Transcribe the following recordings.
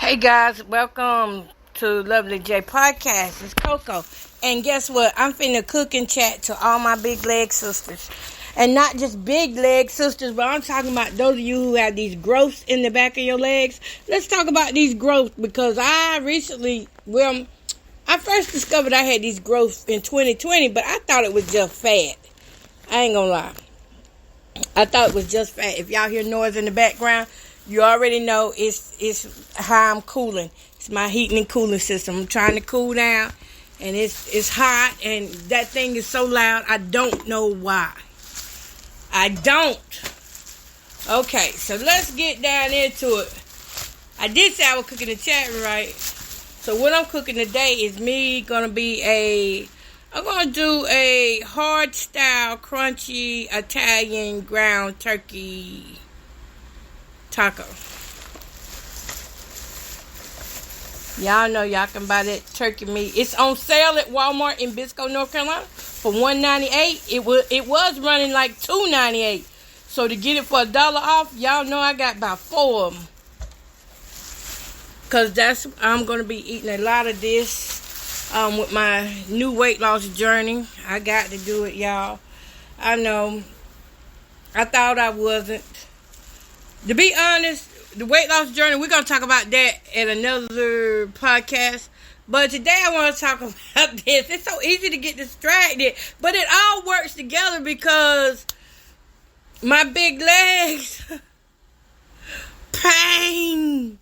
Hey guys, welcome to Lovely J Podcast. It's Coco. And guess what? I'm finna cook and chat to all my big leg sisters. And not just big leg sisters, but I'm talking about those of you who have these growths in the back of your legs. Let's talk about these growths because I first discovered I had these growths in 2020, but I thought it was just fat. I ain't gonna lie. I thought it was just fat. If y'all hear noise in the background, you already know it's how I'm cooling. It's my heating and cooling system. I'm trying to cool down, and it's hot, and that thing is so loud. I don't know why. I don't. Okay, so let's get down into it. I did say I was cooking the chat, right? So what I'm cooking today is I'm gonna do a hard style, crunchy Italian ground turkey taco. Y'all know y'all can buy that turkey meat. It's on sale at Walmart in Bisco, North Carolina for $1.98. It was running like $2.98. So to get it for $1 off, y'all know I got about 4 of them. Cause I'm gonna be eating a lot of this with my new weight loss journey. I got to do it, y'all. I know. I thought I wasn't. To be honest, the weight loss journey, we're going to talk about that at another podcast. But today I want to talk about this. It's so easy to get distracted. But it all works together because my big legs, pain,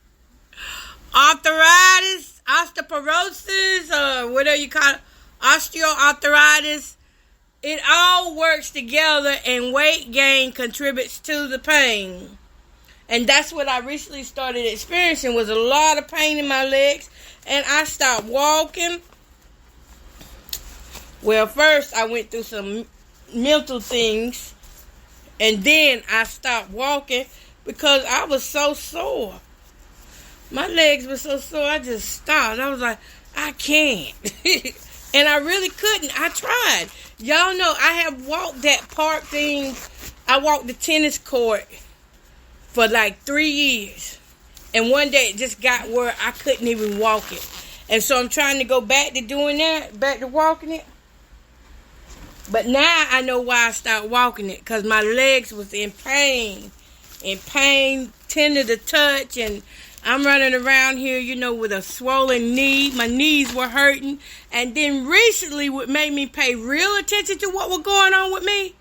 arthritis, osteoporosis, or whatever you call it, osteoarthritis. It all works together, and weight gain contributes to the pain. And that's what I recently started experiencing, was a lot of pain in my legs. And I stopped walking. Well, first I went through some mental things. And then I stopped walking because I was so sore. My legs were so sore, I just stopped. I was like, I can't. And I really couldn't. I tried. Y'all know I have walked that park thing. I walked the tennis court for like 3 years. And one day it just got where I couldn't even walk it. And so I'm trying to go back to doing that, back to walking it. But now I know why I stopped walking it. Because my legs was in pain. Tender to touch. And I'm running around here, with a swollen knee. My knees were hurting. And then recently what made me pay real attention to what was going on with me,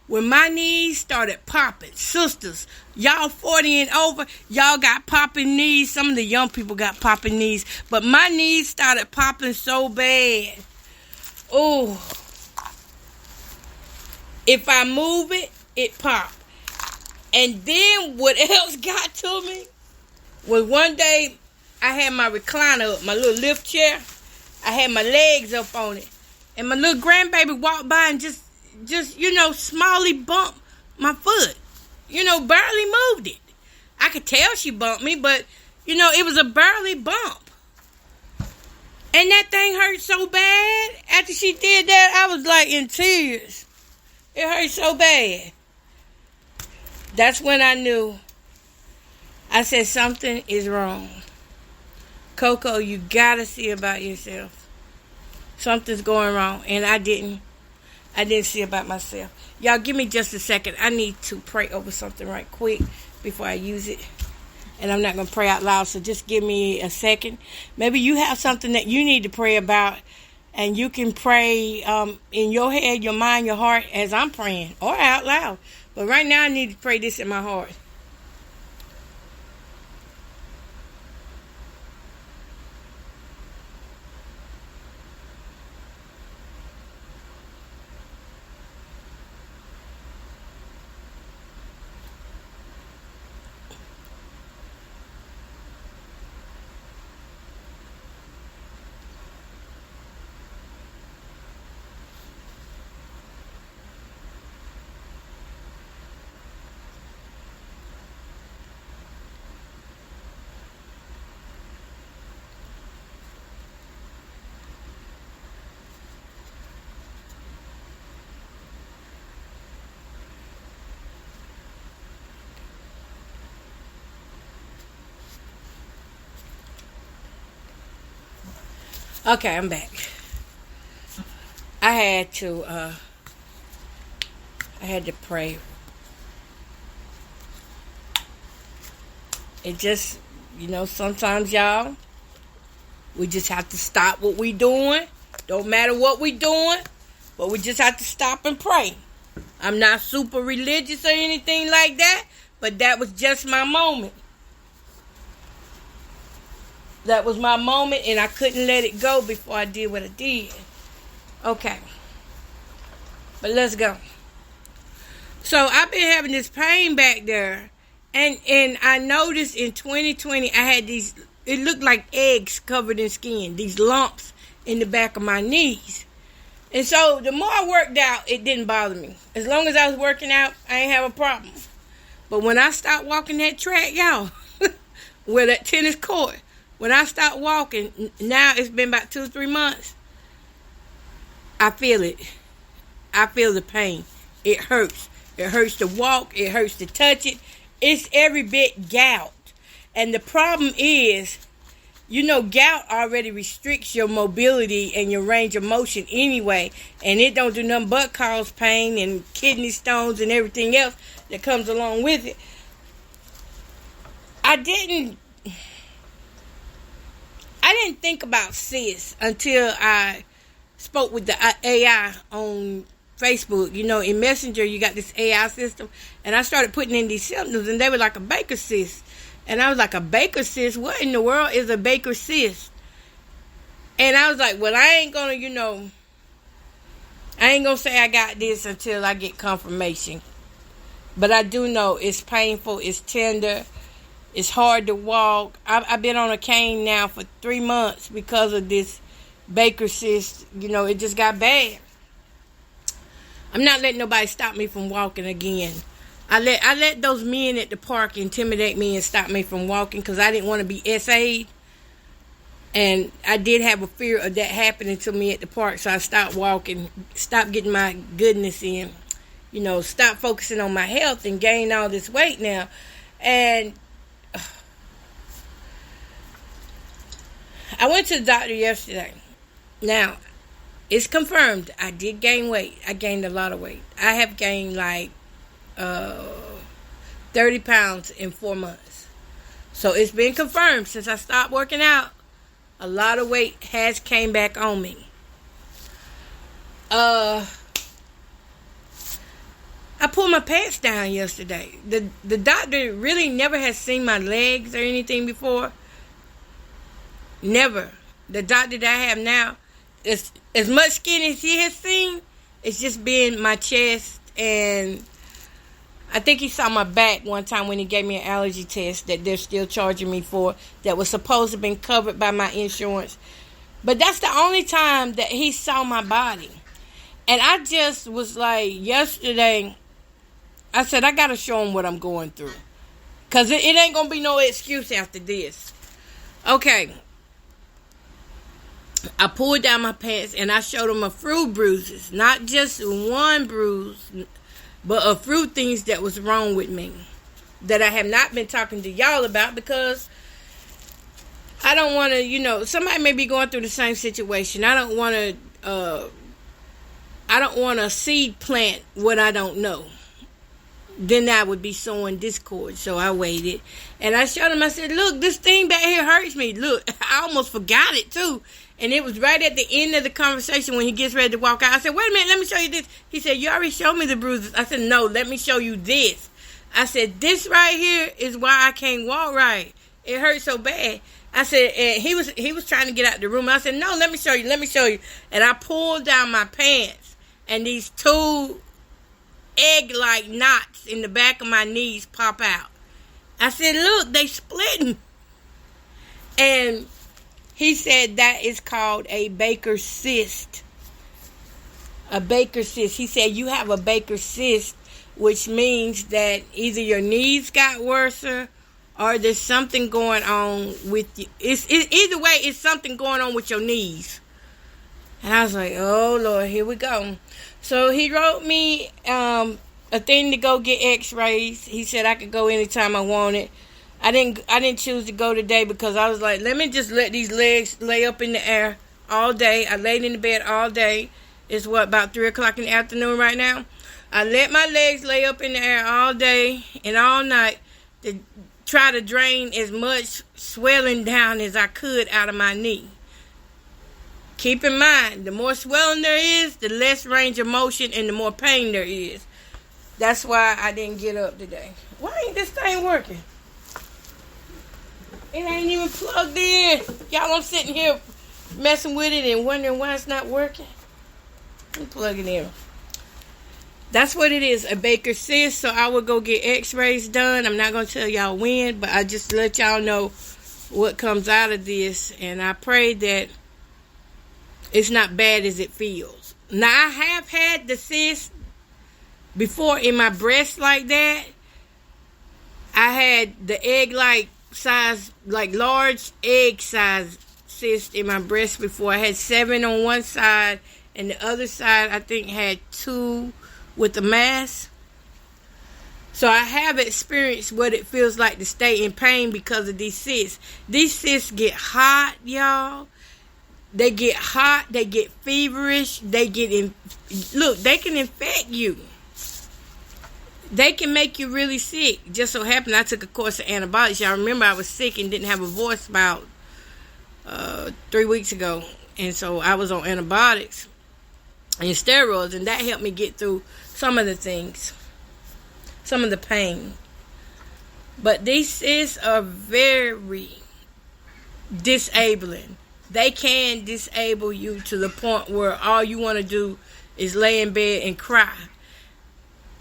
when my knees started popping. Sisters, y'all 40 and over, y'all got popping knees. Some of the young people got popping knees. But my knees started popping so bad. Oh. If I move it, it popped. And then what else got to me was one day I had my recliner up, my little lift chair. I had my legs up on it. And my little grandbaby walked by and just smallly bumped my foot. Barely moved it. I could tell she bumped me, but, it was a barely bump. And that thing hurt so bad. After she did that, I was like in tears. It hurt so bad. That's when I knew. I said, something is wrong. Coco, you gotta see about yourself. Something's going wrong. And I didn't see about myself. Y'all give me just a second. I need to pray over something right quick before I use it. And I'm not going to pray out loud, so just give me a second. Maybe you have something that you need to pray about, and you can pray in your head, your mind, your heart as I'm praying, or out loud. But right now I need to pray this in my heart. Okay, I'm back. I had to pray. It just, sometimes y'all, we just have to stop what we doing. Don't matter what we doing, but we just have to stop and pray. I'm not super religious or anything like that, but that was just my moment. That was my moment, and I couldn't let it go before I did what I did. Okay. But let's go. So I've been having this pain back there. And I noticed in 2020, I had these, it looked like eggs covered in skin. These lumps in the back of my knees. And so the more I worked out, it didn't bother me. As long as I was working out, I ain't have a problem. But when I stopped walking that track, y'all, where that tennis court, when I stopped walking, now it's been about 2-3 months, I feel it. I feel the pain. It hurts. It hurts to walk. It hurts to touch it. It's every bit gout. And the problem is, gout already restricts your mobility and your range of motion anyway. And it don't do nothing but cause pain and kidney stones and everything else that comes along with it. I didn't think about Cyst until I spoke with the AI on Facebook. In Messenger, you got this AI system. And I started putting in these symptoms, and they were like a Baker's cyst. And I was like, a Baker's cyst? What in the world is a Baker's cyst? And I was like, well, I ain't going to, I ain't going to say I got this until I get confirmation. But I do know it's painful, it's tender, it's hard to walk. I've been on a cane now for 3 months because of this Baker's cyst. It just got bad. I'm not letting nobody stop me from walking again. I let those men at the park intimidate me and stop me from walking because I didn't want to be SA'd. And I did have a fear of that happening to me at the park, so I stopped walking, stopped getting my goodness in, stopped focusing on my health and gained all this weight now. And I went to the doctor yesterday. Now, it's confirmed I did gain weight. I gained a lot of weight. I have gained like 30 pounds in 4 months. So it's been confirmed since I stopped working out. A lot of weight has came back on me. I pulled my pants down yesterday. The doctor really never has seen my legs or anything before. Never. The doctor that I have now, is as much skin as he has seen, it's just been my chest, and I think he saw my back one time when he gave me an allergy test that they're still charging me for, that was supposed to have been covered by my insurance. But that's the only time that he saw my body. And I just was like, yesterday, I said, I got to show him what I'm going through. Because it ain't going to be no excuse after this. Okay. I pulled down my pants and I showed him a few bruises. Not just one bruise, but a few things that was wrong with me that I have not been talking to y'all about because I don't want to, somebody may be going through the same situation. I don't want to seed plant what I don't know. Then I would be sowing discord. So I waited. And I showed him, I said, look, this thing back here hurts me. Look, I almost forgot it too. And it was right at the end of the conversation when he gets ready to walk out. I said, wait a minute, let me show you this. He said, you already showed me the bruises. I said, no, let me show you this. I said, this right here is why I can't walk right. It hurts so bad. I said, and he was trying to get out the room. I said, no, let me show you. And I pulled down my pants, and these 2 egg-like knots in the back of my knees pop out. I said, look, they splitting. And he said that is called a Baker's cyst. A Baker's cyst. He said you have a Baker's cyst, which means that either your knees got worse or there's something going on with you. Either way, it's something going on with your knees. And I was like, oh, Lord, here we go. So he wrote me a thing to go get x-rays. He said I could go anytime I wanted. I didn't choose to go today because I was like, let me just let these legs lay up in the air all day. I laid in the bed all day. It's about 3 o'clock in the afternoon right now. I let my legs lay up in the air all day and all night to try to drain as much swelling down as I could out of my knee. Keep in mind, the more swelling there is, the less range of motion and the more pain there is. That's why I didn't get up today. Why ain't this thing working? It ain't even plugged in. Y'all, I'm sitting here messing with it and wondering why it's not working. Let me plug it in. That's what it is, a Baker's cyst. So I will go get x-rays done. I'm not going to tell y'all when, but I just let y'all know what comes out of this. And I pray that it's not bad as it feels. Now, I have had the cyst before in my breast like that. I had the egg-like size, like large egg size cyst in my breast before. I had 7 on one side, and the other side I think had 2 with the mass. So I have experienced what it feels like to stay in pain because of these cysts. These cysts get hot, y'all. They get hot, they get feverish, they can infect you. They can make you really sick. Just so happened I took a course of antibiotics. Y'all remember I was sick and didn't have a voice about 3 weeks ago. And so I was on antibiotics and steroids, and that helped me get through some of the things, some of the pain. But these cysts are very disabling. They can disable you to the point where all you want to do is lay in bed and cry.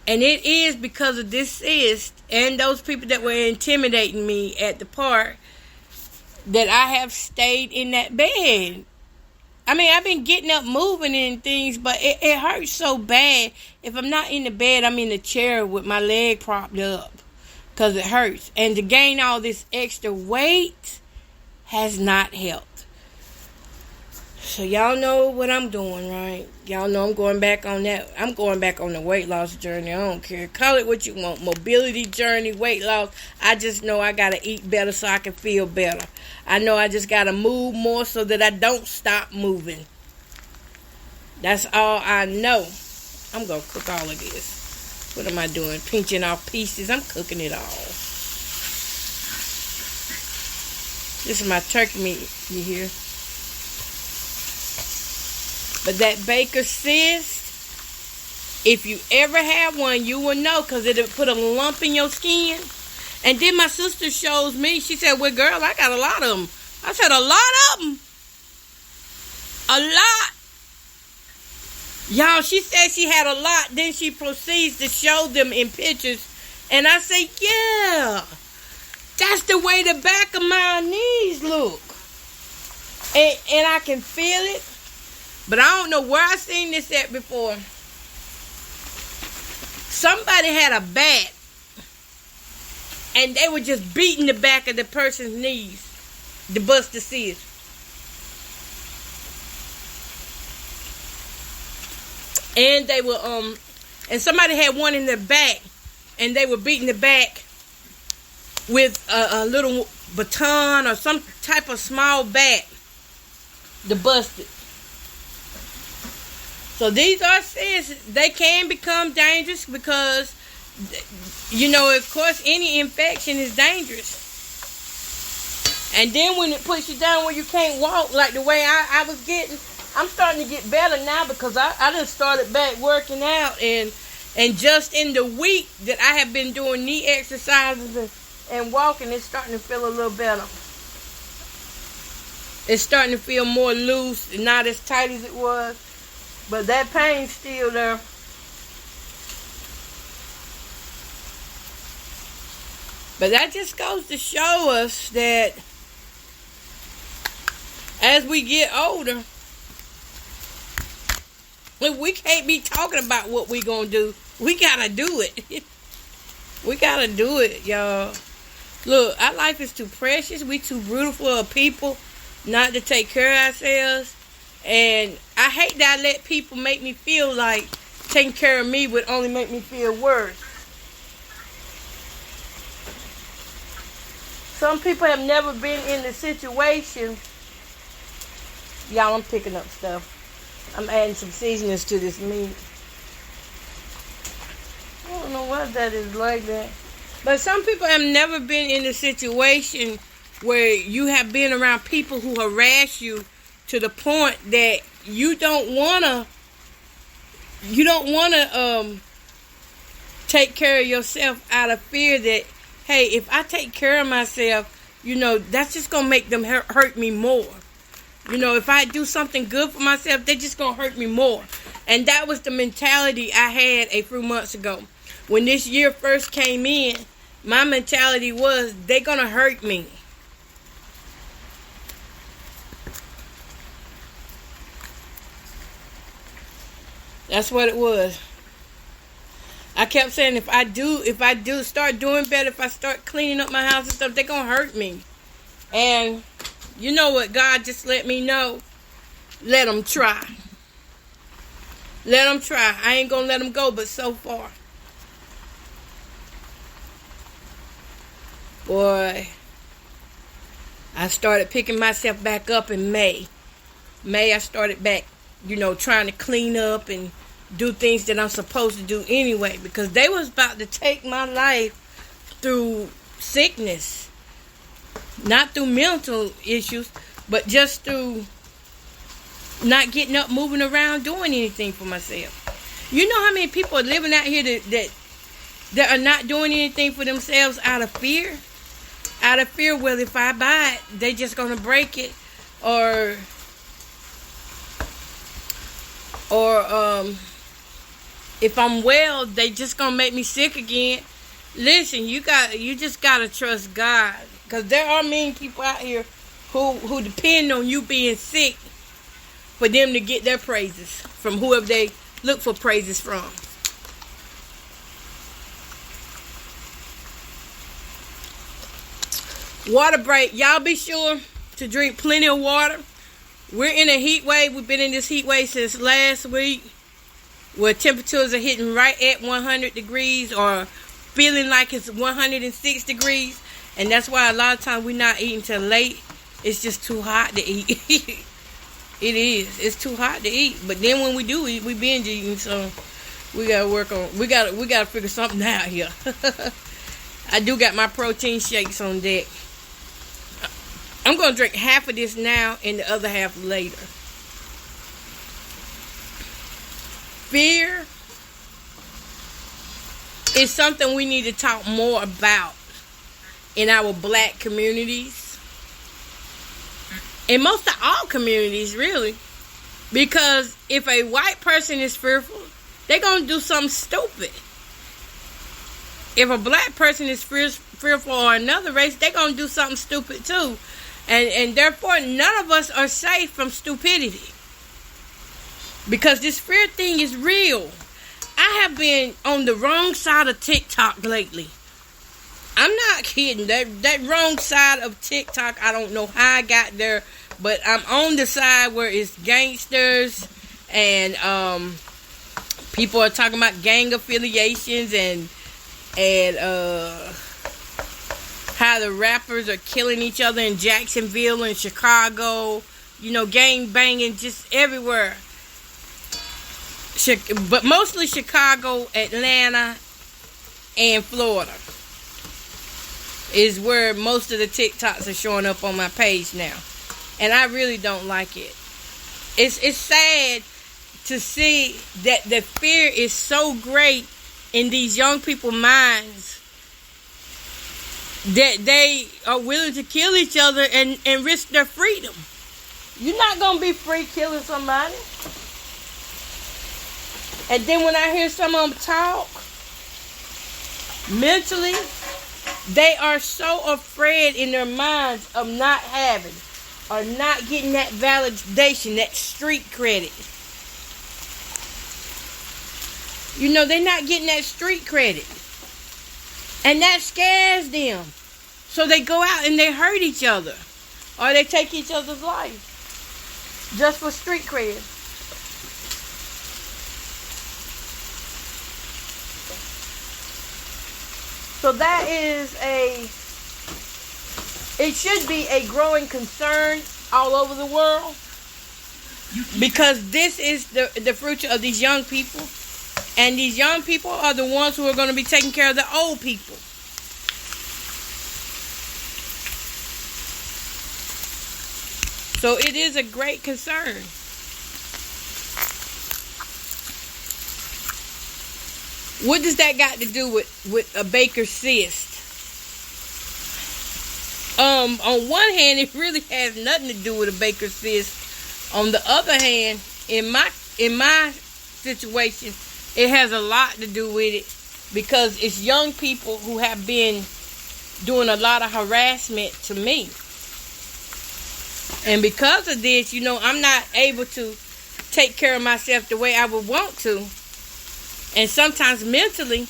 And it is because of this cyst and those people that were intimidating me at the park that I have stayed in that bed. I mean, I've been getting up, moving and things, but it hurts so bad. If I'm not in the bed, I'm in the chair with my leg propped up because it hurts. And to gain all this extra weight has not helped. So y'all know what I'm doing, right? Y'all know I'm going back on that. I'm going back on the weight loss journey. I don't care. Call it what you want. Mobility journey, weight loss. I just know I got to eat better so I can feel better. I know I just got to move more so that I don't stop moving. That's all I know. I'm going to cook all of this. What am I doing? Pinching off pieces. I'm cooking it all. This is my turkey meat, you hear? But that Baker's cyst, if you ever have one, you will know because it'll put a lump in your skin. And then my sister shows me, she said, well, girl, I got a lot of them. I said, a lot of them? A lot? Y'all, she said she had a lot. Then she proceeds to show them in pictures. And I say, yeah, that's the way the back of my knees look. And I can feel it. But I don't know where I seen this at before. Somebody had a bat. And they were just beating the back of the person's knees to bust the cyst. And they were, and somebody had one in their back. And they were beating the back with a little baton or some type of small bat to bust it. So these are cysts. They can become dangerous because, you know, of course, any infection is dangerous. And then when it puts you down where you can't walk like the way I was getting, I'm starting to get better now because I done started back working out. And just in the week that I have been doing knee exercises and walking, it's starting to feel a little better. It's starting to feel more loose, not as tight as it was. But that pain's still there. But that just goes to show us that as we get older, we can't be talking about what we gonna do. We gotta do it. We gotta do it, y'all. Look, our life is too precious. We too beautiful of people not to take care of ourselves. And I hate that I let people make me feel like taking care of me would only make me feel worse. Some people have never been in the situation Y'all, I'm picking up stuff. I'm adding some seasonings to this meat. I don't know why that is like that. But some people have never been in a situation where you have been around people who harass you to the point that you don't wanna take care of yourself out of fear that, hey, if I take care of myself, that's just gonna make them hurt me more. If I do something good for myself, they're just gonna hurt me more. And that was the mentality I had a few months ago. When this year first came in, my mentality was, they're gonna hurt me. That's what it was. I kept saying, if I do start doing better, if I start cleaning up my house and stuff, they're gonna hurt me. And you know what God just let me know? Let them try. Let them try. I ain't gonna let them go, but so far. Boy, I started picking myself back up in May. I started back, trying to clean up and do things that I'm supposed to do anyway, because they was about to take my life through sickness. Not through mental issues, but just through not getting up, moving around, doing anything for myself. You know how many people are living out here that are not doing anything for themselves out of fear? Out of fear, well, if I buy it, they just gonna break it, or if I'm well, they just gonna make me sick again. Listen, you just gotta trust God, because there are many people out here who depend on you being sick for them to get their praises from whoever they look for praises from. Water break. Y'all be sure to drink plenty of water. We're in a heat wave. We've been in this heat wave since last week, where temperatures are hitting right at 100 degrees or feeling like it's 106 degrees. And that's why a lot of times we're not eating till late. It's just too hot to eat. It is. It's too hot to eat. But then when we do eat, we binge eating. So we gotta work on. We gotta figure something out here. I do got my protein shakes on deck. I'm gonna drink half of this now and the other half later. Fear is something we need to talk more about in our black communities, and most of all communities, really. Because if a white person is fearful, they're gonna do something stupid. If a black person is fearful, or another race, they're gonna do something stupid too. And therefore, none of us are safe from stupidity. Because this fear thing is real. I have been on the wrong side of TikTok lately. I'm not kidding. That wrong side of TikTok, I don't know how I got there, but I'm on the side where it's gangsters and people are talking about gang affiliations and how the rappers are killing each other in Jacksonville and Chicago. Gang banging just everywhere. But mostly Chicago, Atlanta, and Florida is where most of the TikToks are showing up on my page now. And I really don't like it. It's sad to see that the fear is so great in these young people's minds that they are willing to kill each other and risk their freedom. You're not going to be free killing somebody. And then when I hear some of them talk, mentally, they are so afraid in their minds of not having or not getting that validation, that street credit. They're not getting that street credit. And that scares them. So they go out and they hurt each other. Or they take each other's life. Just for street cred. So that is it should be a growing concern all over the world. Because this is the future of these young people. And these young people are the ones who are going to be taking care of the old people. So it is a great concern. What does that got to do with a Baker's cyst? On one hand, it really has nothing to do with a Baker's cyst. On the other hand, in my situation, it has a lot to do with it, because it's young people who have been doing a lot of harassment to me. And because of this, I'm not able to take care of myself the way I would want to. And sometimes mentally,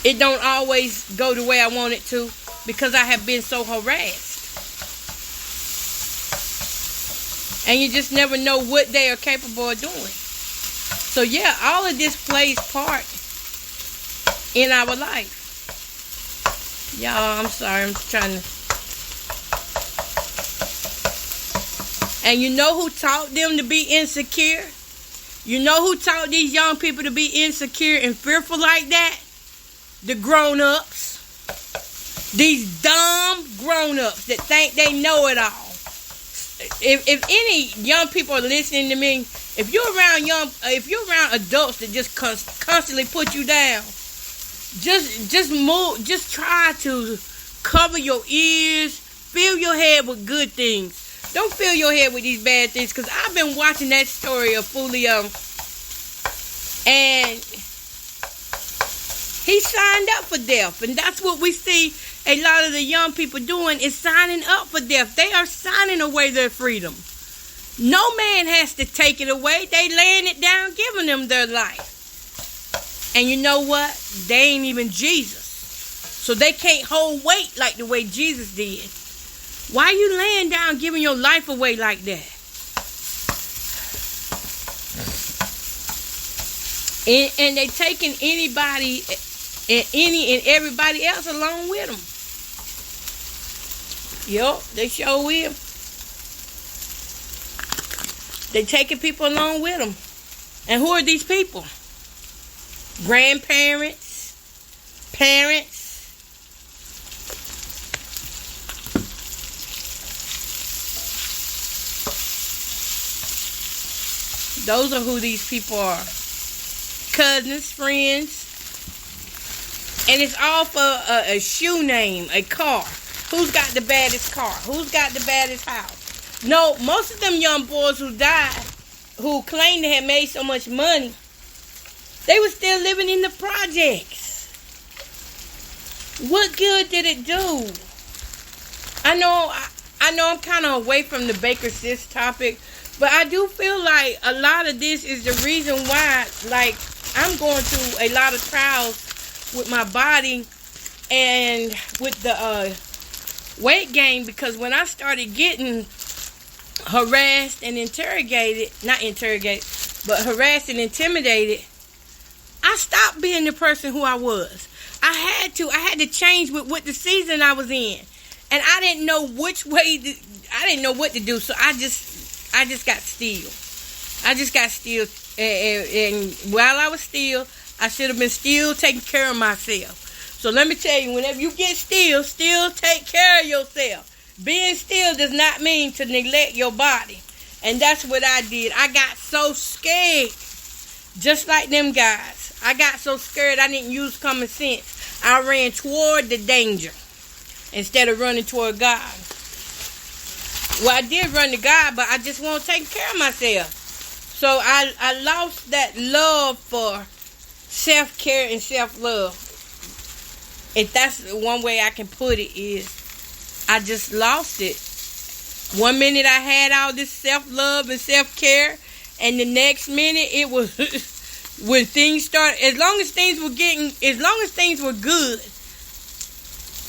it don't always go the way I want it to, because I have been so harassed. And you just never know what they are capable of doing. So yeah, all of this plays part in our life. Y'all, I'm sorry, I'm trying to. And you know who taught them to be insecure? You know who taught these young people to be insecure and fearful like that? The grown-ups. These dumb grown-ups that think they know it all. If any young people are listening to me, if you're around adults that just constantly put you down, just try to cover your ears, fill your head with good things. Don't fill your head with these bad things, because I've been watching that story of Fulio, and he signed up for death, and that's what we see a lot of the young people doing, is signing up for death. They are signing away their freedom. No man has to take it away. They laying it down, giving them their life. And you know what? They ain't even Jesus. So they can't hold weight like the way Jesus did. Why are you laying down, giving your life away like that? And they taking anybody and everybody else along with them. Yup, they sure will. They taking people along with them. And who are these people? Grandparents, parents. Those are who these people are. Cousins, friends. And it's all for a shoe name, a car. Who's got the baddest car? Who's got the baddest house? No, most of them young boys who died, who claimed they had made so much money, they were still living in the projects. What good did it do? I know I'm kind of away from the Baker's cyst topic, but I do feel like a lot of this is the reason why, like, I'm going through a lot of trials with my body and with the weight gain, because when I started getting harassed and harassed and intimidated, I stopped being the person who I was. I had to change with what the season I was in, and I didn't know which way I didn't know what to do, so I just got still. And while I was still, I should have been still taking care of myself. So let me tell you, whenever you get still take care of yourself. Being still does not mean to neglect your body. And that's what I did. I got so scared, just like them guys. I got so scared I didn't use common sense. I ran toward the danger instead of running toward God. Well, I did run to God, but I just want to take care of myself. So I lost that love for self-care and self-love. If that's one way I can put it, is I just lost it. One minute I had all this self-love and self-care, and the next minute it was when things started. As long as things were good,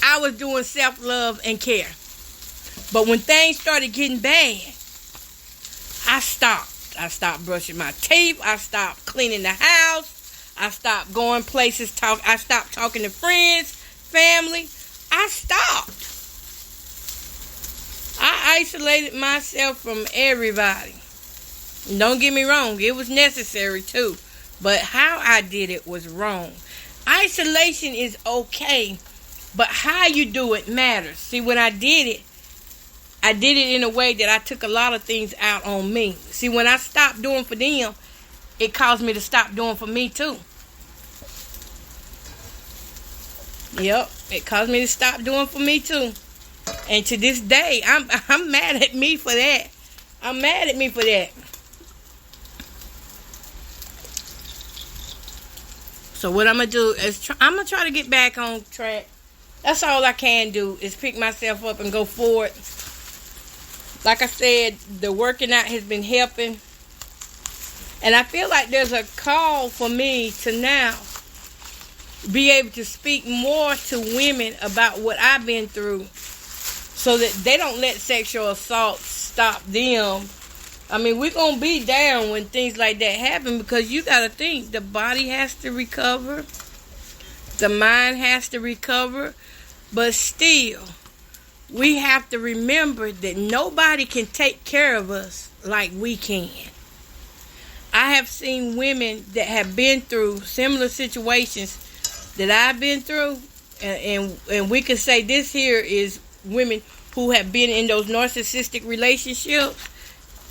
I was doing self-love and care. But when things started getting bad, I stopped. I stopped brushing my teeth. I stopped cleaning the house. I stopped going places. I stopped talking to friends, family. I stopped. isolated myself from everybody. Don't get me wrong, it was necessary too. But how I did it was wrong. Isolation is okay, but how you do it matters. See, when I did it in a way that I took a lot of things out on me. See, when I stopped doing for them, it caused me to stop doing for me too. Yep, it caused me to stop doing for me too. And to this day, I'm mad at me for that. I'm mad at me for that. So what I'm going to do is I'm going to try to get back on track. That's all I can do is pick myself up and go forward. Like I said, the working out has been helping. And I feel like there's a call for me to now be able to speak more to women about what I've been through so that they don't let sexual assault stop them. I mean, we're going to be down when things like that happen because you got to think the body has to recover. The mind has to recover. But still, we have to remember that nobody can take care of us like we can. I have seen women that have been through similar situations that I've been through, and we can say this here is women who have been in those narcissistic relationships.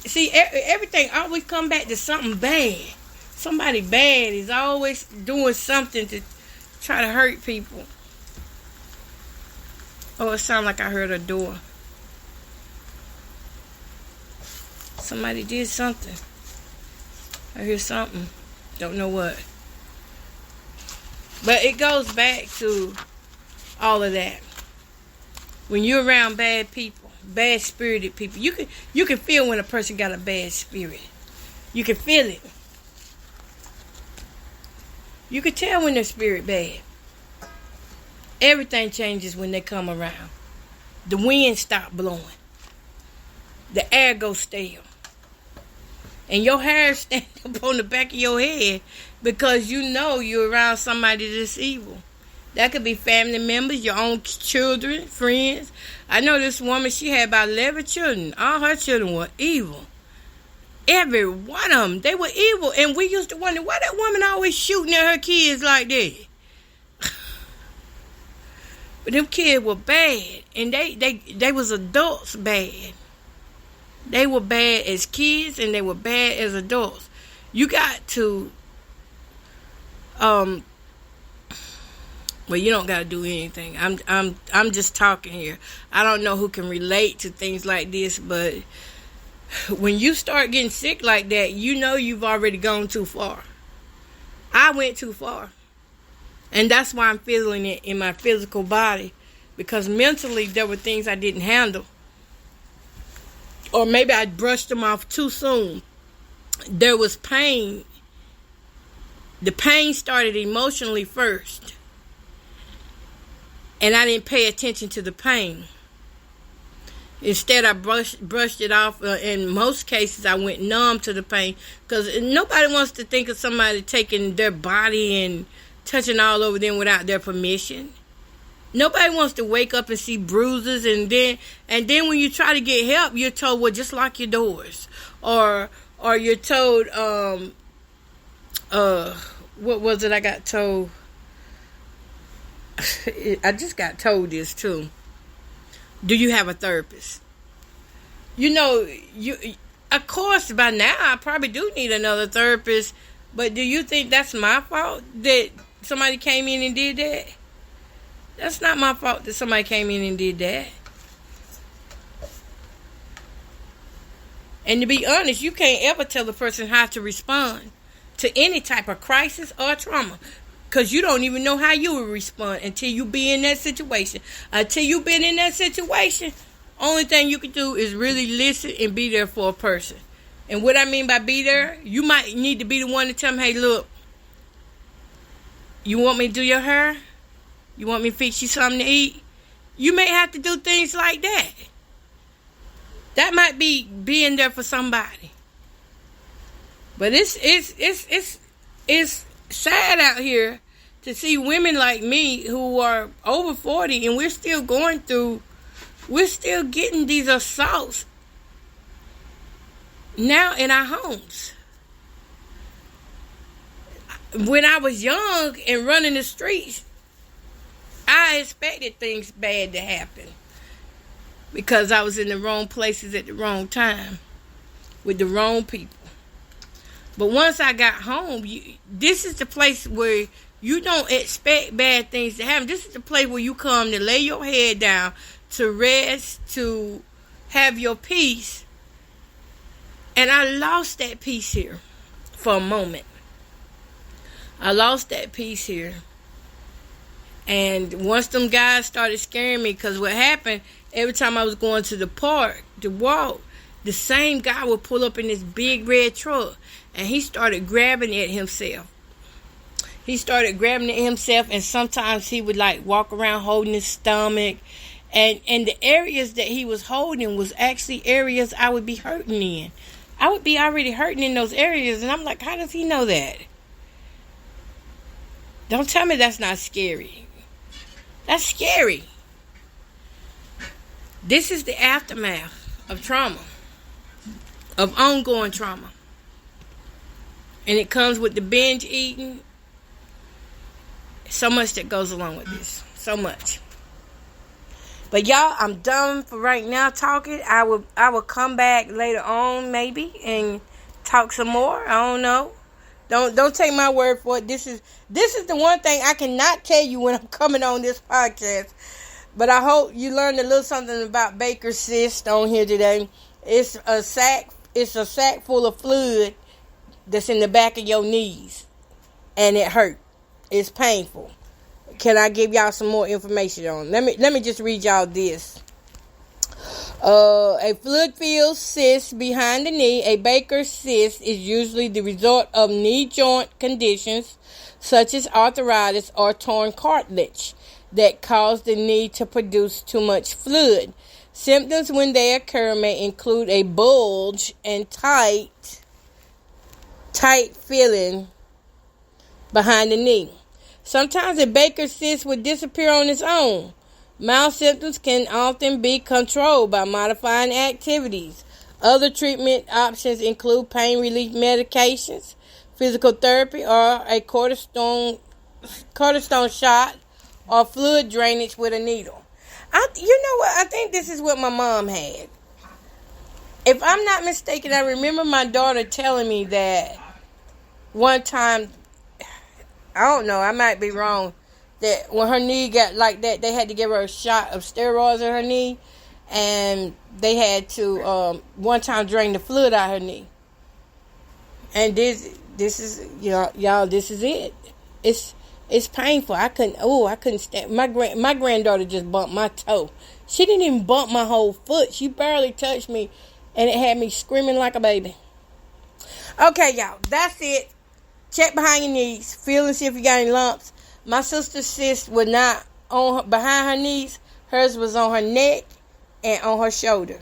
See, everything always come back to something bad. Somebody bad is always doing something to try to hurt people. Oh, it sounded like I heard a door. Somebody did something. I hear something. Don't know what. But it goes back to all of that. When you're around bad people, bad spirited people, you can feel when a person got a bad spirit. You can feel it. You can tell when their spirit bad. Everything changes when they come around. The wind stop blowing. The air goes stale. And your hair stand up on the back of your head because you know you're around somebody that's evil. That could be family members, your own children, friends. I know this woman, she had about 11 children. All her children were evil. Every one of them, they were evil. And we used to wonder, why that woman always shooting at her kids like that? But them kids were bad. And they was adults bad. They were bad as kids and they were bad as adults. You got to, well, you don't got to do anything. I'm just talking here. I don't know who can relate to things like this, but when you start getting sick like that, you know you've already gone too far. I went too far. And that's why I'm feeling it in my physical body. Because mentally, there were things I didn't handle. Or maybe I brushed them off too soon. There was pain. The pain started emotionally first. And I didn't pay attention to the pain. Instead, I brushed it off. In most cases, I went numb to the pain. Because nobody wants to think of somebody taking their body and touching all over them without their permission. Nobody wants to wake up and see bruises, and then when you try to get help, you're told, well, just lock your doors, or you're told, what was it I got told? I just got told this too. Do you have a therapist? You know, of course by now I probably do need another therapist, but do you think that's my fault that somebody came in and did that? That's not my fault that somebody came in and did that. And to be honest, you can't ever tell a person how to respond to any type of crisis or trauma. Because you don't even know how you will respond until you be in that situation. Until you've been in that situation, only thing you can do is really listen and be there for a person. And what I mean by be there, you might need to be the one to tell them, hey, look, you want me to do your hair? You want me to fix you something to eat? You may have to do things like that. That might be being there for somebody. But it's sad out here to see women like me who are over 40 and we're still going through we're still getting these assaults now in our homes. When I was young and running the streets, I expected things bad to happen because I was in the wrong places at the wrong time with the wrong people. But once I got home, this is the place where you don't expect bad things to happen. This is the place where you come to lay your head down, to rest, to have your peace. And I lost that peace here for a moment. I lost that peace here. And once them guys started scaring me, because what happened, every time I was going to the park to walk, the same guy would pull up in this big red truck, and he started grabbing at himself. He started grabbing at himself, and sometimes he would like walk around holding his stomach. And the areas that he was holding was actually areas I would be hurting in. I would be already hurting in those areas, and I'm like, how does he know that? Don't tell me that's not scary. That's scary. This is the aftermath of trauma, of ongoing trauma. And it comes with the binge eating. So much that goes along with this. So much. But y'all, I'm done for right now talking. I will come back later on maybe and talk some more. I don't know. Don't take my word for it. This is the one thing I cannot tell you when I'm coming on this podcast. But I hope you learned a little something about Baker's cyst on here today. It's a sack full of fluid that's in the back of your knees, and it hurt. It's painful. Can I give y'all some more information on? Let me just read y'all this. A fluid-filled cyst behind the knee, a Baker's cyst, is usually the result of knee joint conditions such as arthritis or torn cartilage that cause the knee to produce too much fluid. Symptoms when they occur may include a bulge and tight feeling behind the knee. Sometimes a Baker's cyst will disappear on its own. Mild symptoms can often be controlled by modifying activities. Other treatment options include pain relief medications, physical therapy, or a cortisone shot, or fluid drainage with a needle. You know what? I think this is what my mom had. If I'm not mistaken, I remember my daughter telling me that one time, I don't know, I might be wrong, that when her knee got like that, they had to give her a shot of steroids in her knee, and they had to one time drain the fluid out of her knee. And this is, y'all, this is it. It's painful. I couldn't stand. My granddaughter just bumped my toe. She didn't even bump my whole foot. She barely touched me, and it had me screaming like a baby. Okay, y'all, that's it. Check behind your knees. Feel and see if you got any lumps. My sister's cyst was not behind her knees. Hers was on her neck and on her shoulder.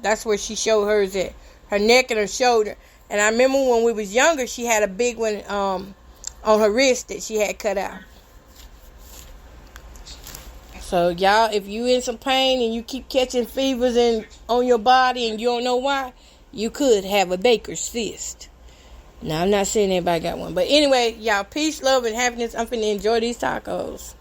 That's where she showed hers at. Her neck and her shoulder. And I remember when we was younger, she had a big one on her wrist that she had cut out. So y'all, if you in some pain and you keep catching fevers on your body and you don't know why, you could have a Baker's cyst. Now, I'm not saying everybody got one. But anyway, y'all, peace, love, and happiness. I'm finna enjoy these tacos.